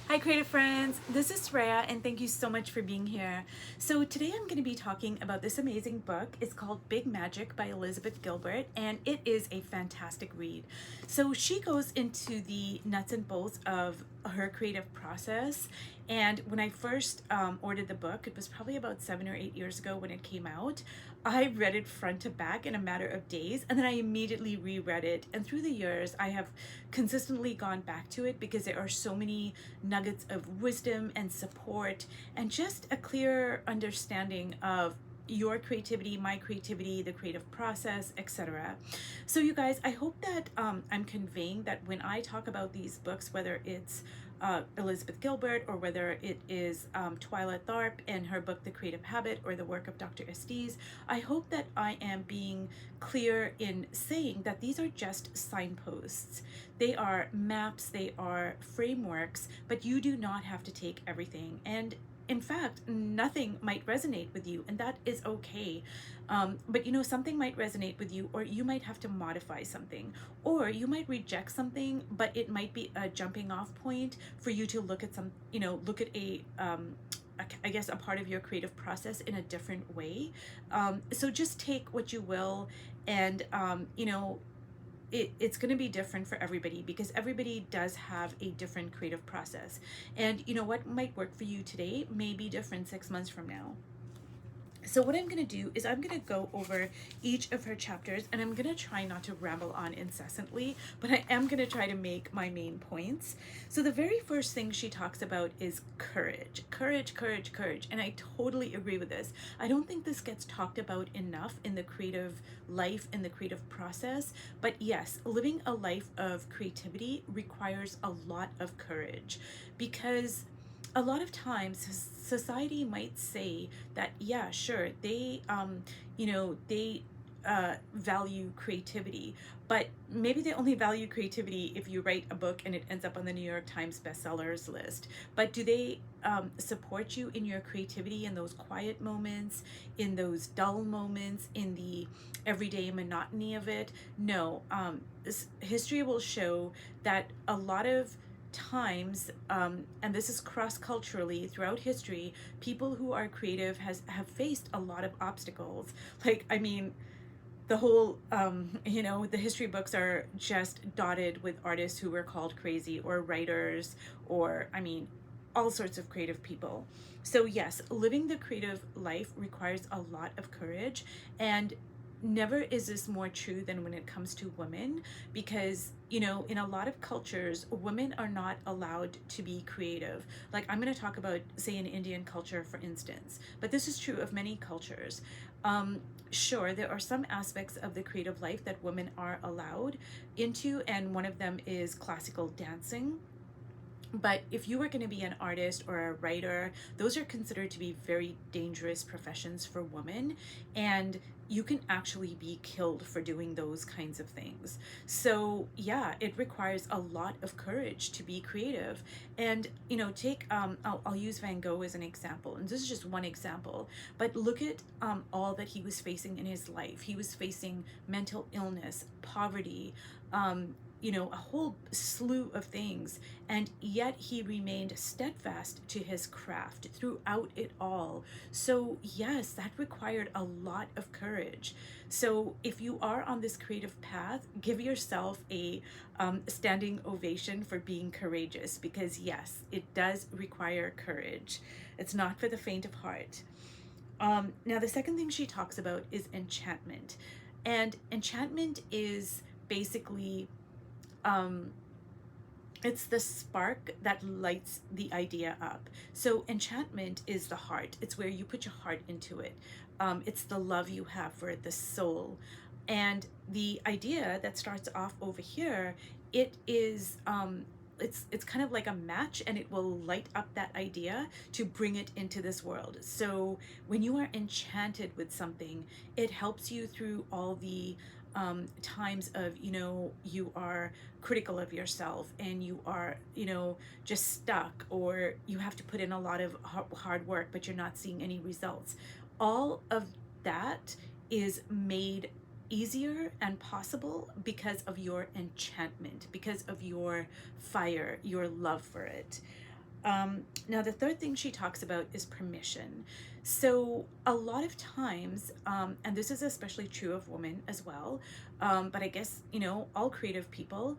Hi creative friends, this is Rhea and thank you so much for being here. So today I'm going to be talking about this amazing book. It's called Big Magic by Elizabeth Gilbert and it is a fantastic read. So she goes into the nuts and bolts of her creative process, and when I first ordered the book, it was probably about 7 or 8 years ago when it came out. I read it front to back in a matter of days, and then I immediately reread it. And through the years, I have consistently gone back to it because there are so many nuggets of wisdom and support and just a clear understanding of your creativity, my creativity, the creative process, etc. So, you guys, I hope that I'm conveying that when I talk about these books, whether it's Elizabeth Gilbert or whether it is Twyla Tharp and her book, The Creative Habit, or the work of Dr. Estes, I hope that I am being clear in saying that these are just signposts. They are maps, they are frameworks, but you do not have to take everything. And in fact, nothing might resonate with you, and that is okay. But something might resonate with you, or you might have to modify something, or you might reject something, but it might be a jumping off point for you to look at look at I guess a part of your creative process in a different way. So just take what you will, and it's going to be different for everybody because everybody does have a different creative process. And what might work for you today may be different 6 months from now. So what I'm going to do is I'm going to go over each of her chapters, and I'm going to try not to ramble on incessantly, but I am going to try to make my main points. So the very first thing she talks about is courage. Courage, courage, courage. And I totally agree with this. I don't think this gets talked about enough in the creative life, in the creative process. But yes, living a life of creativity requires a lot of courage, because a lot of times society might say that, yeah, sure, they value creativity, but maybe they only value creativity if you write a book and it ends up on the New York Times bestsellers list. But do they support you in your creativity in those quiet moments, in those dull moments, in the everyday monotony of it? No. History will show that a lot of times, and this is cross-culturally throughout history, people who are creative have faced a lot of obstacles. Like, I mean, the whole the history books are just dotted with artists who were called crazy, or writers, or I mean, all sorts of creative people. So yes, living the creative life requires a lot of courage, and never is this more true than when it comes to women, because in a lot of cultures, women are not allowed to be creative. Like, I'm going to talk about, say, in Indian culture, for instance, but this is true of many cultures. Sure, there are some aspects of the creative life that women are allowed into, and one of them is classical dancing. But if you are going to be an artist or a writer, those are considered to be very dangerous professions for women, and you can actually be killed for doing those kinds of things. So yeah, it requires a lot of courage to be creative. And take I'll use Van Gogh as an example, and this is just one example, but look at all that he was facing in his life. He was facing mental illness, poverty, a whole slew of things, and yet he remained steadfast to his craft throughout it all. So yes, that required a lot of courage. So if you are on this creative path, give yourself a standing ovation for being courageous, because yes, it does require courage. It's not for the faint of heart. Now, the second thing she talks about is enchantment, and enchantment is basically um, it's the spark that lights the idea up. So enchantment is the heart. It's where you put your heart into it. It's the love you have for it, the soul. And the idea that starts off over here, it is it's kind of like a match, and it will light up that idea to bring it into this world. So when you are enchanted with something, it helps you through all the times of you are critical of yourself, and you are just stuck, or you have to put in a lot of hard work but you're not seeing any results. All of that is made easier and possible because of your enchantment, because of your fire, your love for it. Now, the third thing she talks about is permission. So, a lot of times, and this is especially true of women as well, but I guess, all creative people,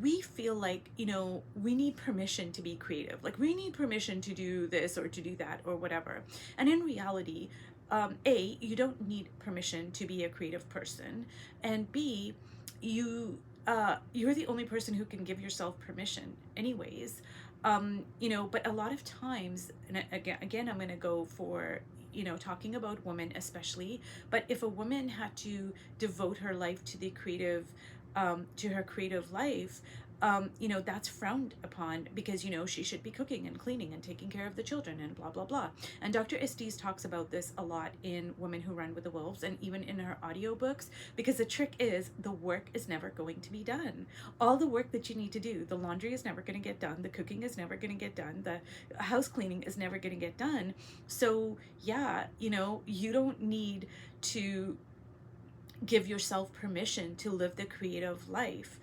we feel like, we need permission to be creative. Like, we need permission to do this or to do that or whatever. And in reality, A, you don't need permission to be a creative person. And B, you're the only person who can give yourself permission anyways. But a lot of times, and again, I'm going to go for, talking about women especially, but if a woman had to devote her life to the creative, to her creative life, that's frowned upon because, she should be cooking and cleaning and taking care of the children and blah, blah, blah. And Dr. Estes talks about this a lot in Women Who Run with the Wolves and even in her audiobooks, because the trick is the work is never going to be done. All the work that you need to do, the laundry is never going to get done, the cooking is never going to get done, the house cleaning is never going to get done. So yeah, you don't need to give yourself permission to live the creative life.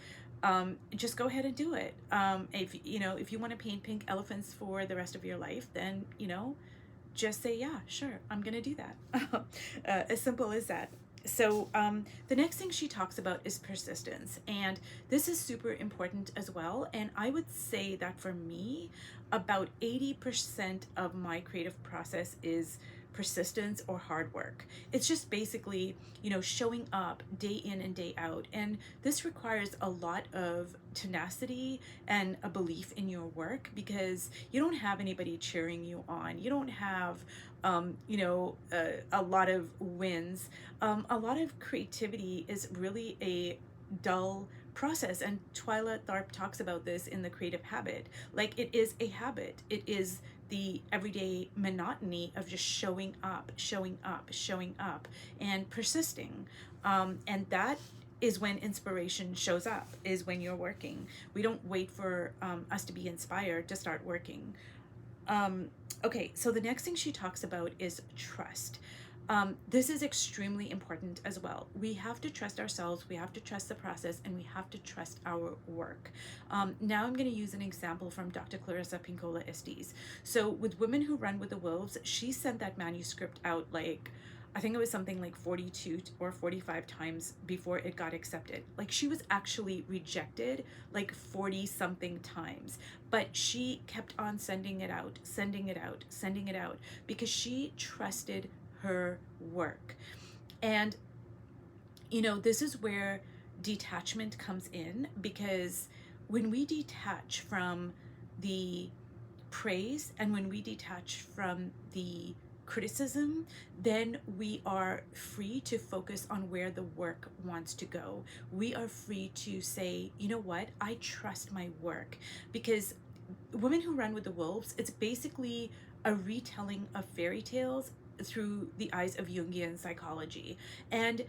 Just go ahead and do it. If you want to paint pink elephants for the rest of your life, then, just say, yeah, sure, I'm going to do that. As simple as that. So the next thing she talks about is persistence. And this is super important as well. And I would say that for me, about 80% of my creative process is persistence or hard work. It's just basically, showing up day in and day out. And this requires a lot of tenacity and a belief in your work, because you don't have anybody cheering you on. You don't have, a lot of wins. A lot of creativity is really a dull process, and Twyla Tharp talks about this in The Creative Habit. Like, it is a habit. It is the everyday monotony of just showing up, and persisting. And that is when inspiration shows up, is when you're working. We don't wait for us to be inspired to start working. Okay, so the next thing she talks about is trust. This is extremely important as well. We have to trust ourselves, we have to trust the process, and we have to trust our work. Now I'm going to use an example from Dr. Clarissa Pinkola Estes. So with Women Who Run with the Wolves, she sent that manuscript out I think it was something like 42 or 45 times before it got accepted. Like, she was actually rejected like 40 something times, but she kept on sending it out, because she trusted her work. And this is where detachment comes in, because when we detach from the praise and when we detach from the criticism, then we are free to focus on where the work wants to go. We are free to say, you know what, I trust my work. Because Women Who Run with the Wolves, it's basically a retelling of fairy tales through the eyes of Jungian psychology. And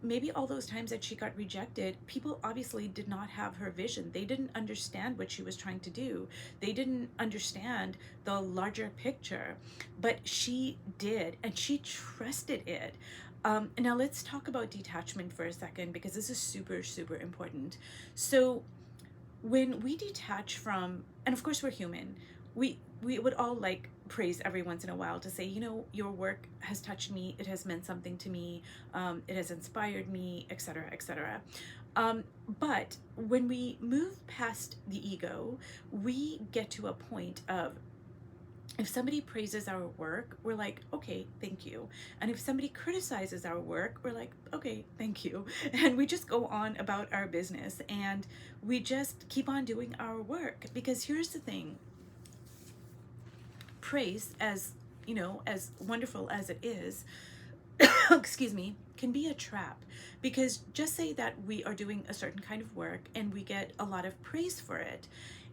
maybe all those times that she got rejected, people obviously did not have her vision. They didn't understand what she was trying to do. They didn't understand the larger picture, but she did, and she trusted it. Now let's talk about detachment for a second, because this is super, super important. So when we detach from, and of course we're human, we would all like praise every once in a while to say, your work has touched me, it has meant something to me, it has inspired me, etc., etc. But when we move past the ego, we get to a point of, if somebody praises our work, we're like, okay, thank you. And if somebody criticizes our work, we're like, okay, thank you. And we just go on about our business, and we just keep on doing our work. Because here's the thing, praise, as wonderful as it is, excuse me, can be a trap. Because just say that we are doing a certain kind of work and we get a lot of praise for it,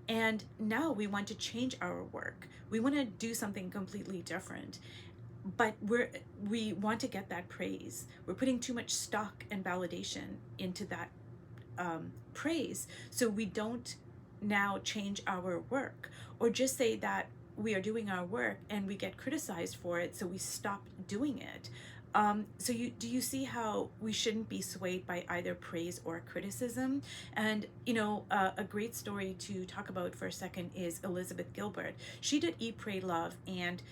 and now we want to change our work, we want to do something completely different, but we want to get that praise. We're putting too much stock and validation into that praise, so we don't now change our work. Or just say that we are doing our work and we get criticized for it, so we stop doing it. So do you see how we shouldn't be swayed by either praise or criticism? And a great story to talk about for a second is Elizabeth Gilbert. She did Eat, Pray, Love, and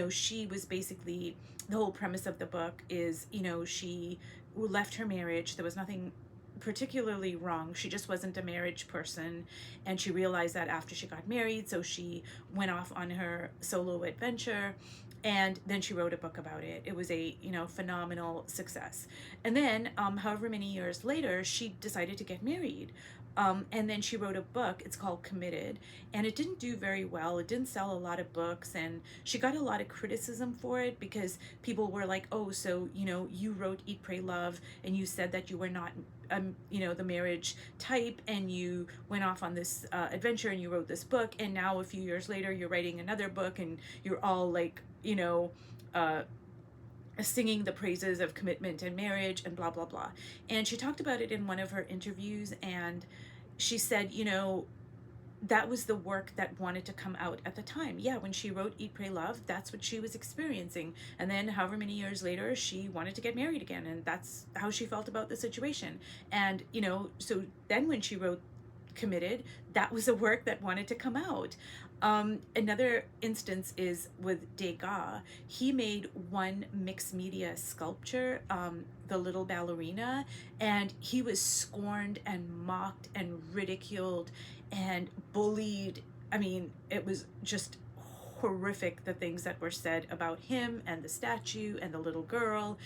she was basically, the whole premise of the book is she left her marriage. There was nothing particularly wrong. She just wasn't a marriage person, and she realized that after she got married. So she went off on her solo adventure, and then she wrote a book about it. It was a phenomenal success. And then however many years later, she decided to get married. And then she wrote a book. It's called Committed, and it didn't do very well. It didn't sell a lot of books, and she got a lot of criticism for it because people were like, "Oh, so you wrote Eat, Pray, Love, and you said that you were not, the marriage type, and you went off on this adventure, and you wrote this book, and now a few years later, you're writing another book, and you're all like, uh, singing the praises of commitment and marriage and blah blah blah." And she talked about it in one of her interviews, and she said that was the work that wanted to come out at the time. Yeah, when she wrote Eat, Pray, Love, that's what she was experiencing. And then however many years later, she wanted to get married again, and that's how she felt about the situation. And so then when she wrote Committed, that was a work that wanted to come out. Another instance is with Degas. He made one mixed media sculpture, The Little Ballerina, and he was scorned and mocked and ridiculed and bullied. I mean, it was just horrific, the things that were said about him and the statue and the little girl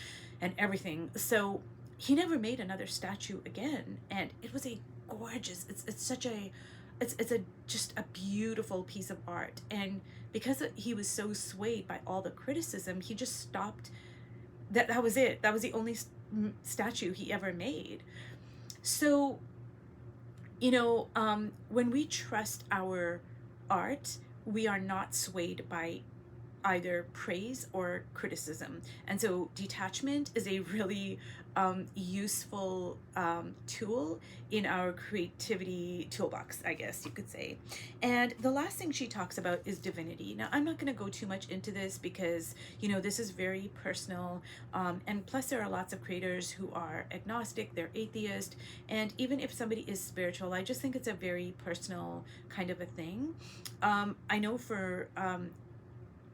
and everything. So he never made another statue again, and it was a gorgeous, it's such a it's a just a beautiful piece of art. And because he was so swayed by all the criticism, he just stopped. That was it. That was the only statue he ever made. So when we trust our art, we are not swayed by either praise or criticism. And so detachment is a really useful tool in our creativity toolbox, I guess you could say. And the last thing she talks about is divinity. Now, I'm not going to go too much into this because, this is very personal. And plus, there are lots of creators who are agnostic, they're atheist. And even if somebody is spiritual, I just think it's a very personal kind of a thing. I know for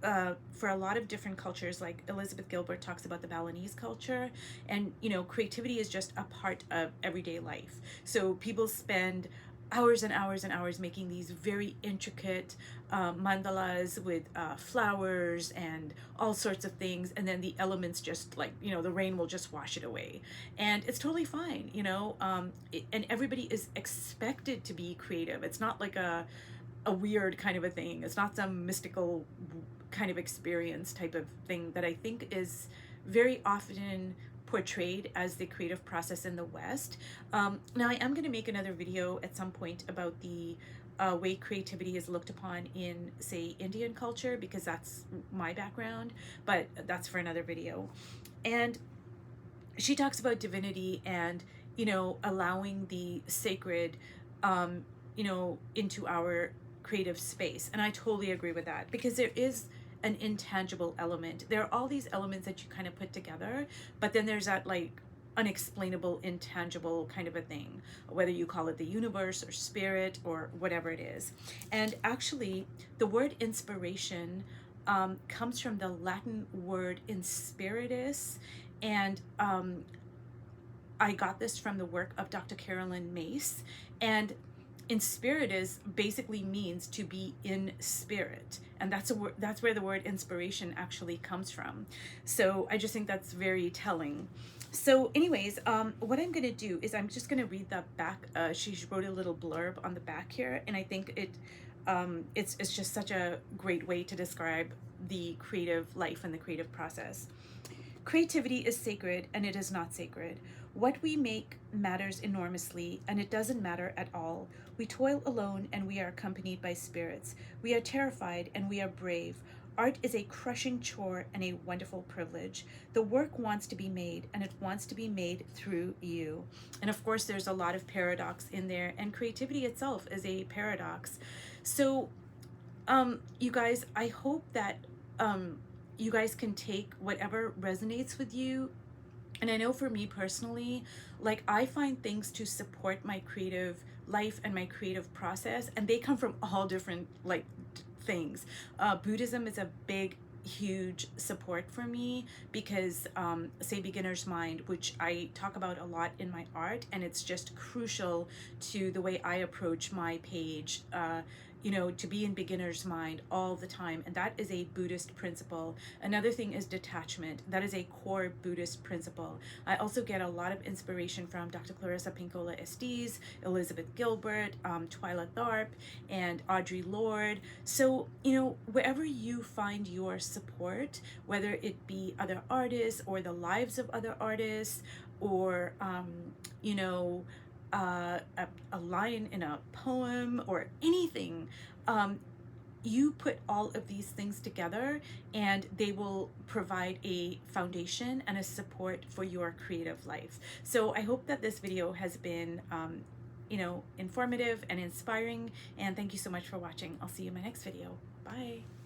a lot of different cultures, like Elizabeth Gilbert talks about the Balinese culture, and creativity is just a part of everyday life. So people spend hours and hours and hours making these very intricate mandalas with flowers and all sorts of things, and then the elements just like the rain will just wash it away, and it's totally fine. And everybody is expected to be creative. It's not like a weird kind of a thing. It's not some mystical kind of experience type of thing that I think is very often portrayed as the creative process in the West. Now, I am going to make another video at some point about the way creativity is looked upon in, say, Indian culture, because that's my background, but that's for another video. And she talks about divinity and, allowing the sacred, into our creative space. And I totally agree with that, because there is an intangible element. There are all these elements that you kind of put together, but then there's that like unexplainable, intangible kind of a thing, whether you call it the universe or spirit or whatever it is. And actually, the word inspiration comes from the Latin word inspiritus, and I got this from the work of Dr. Carolyn Mace. And inspiritus basically means to be in spirit, and that's where the word inspiration actually comes from. So I just think that's very telling. So anyways, what I'm going to do is I'm just going to read the back. She wrote a little blurb on the back here, and I think it's just such a great way to describe the creative life and the creative process. Creativity is sacred, and it is not sacred. What we make matters enormously, and it doesn't matter at all. We toil alone, and we are accompanied by spirits. We are terrified, and we are brave. Art is a crushing chore and a wonderful privilege. The work wants to be made, and it wants to be made through you. And of course, there's a lot of paradox in there, and creativity itself is a paradox. So, you guys, I hope that you guys can take whatever resonates with you. And I know for me personally, like I find things to support my creative life and my creative process, and they come from all different like things. Buddhism is a big huge support for me because say beginner's mind, which I talk about a lot in my art, and it's just crucial to the way I approach my page, you know, to be in beginner's mind all the time. And that is a Buddhist principle. Another thing is detachment. That is a core Buddhist principle. I also get a lot of inspiration from Dr. Clarissa Pinkola Estes, Elizabeth Gilbert, Twyla Tharp, and Audre Lorde. So, you know, wherever you find your support, whether it be other artists or the lives of other artists, or, you know, a line in a poem or anything, you put all of these things together and they will provide a foundation and a support for your creative life. So I hope that this video has been, you know, informative and inspiring, and thank you so much for watching. I'll see you in my next video. Bye.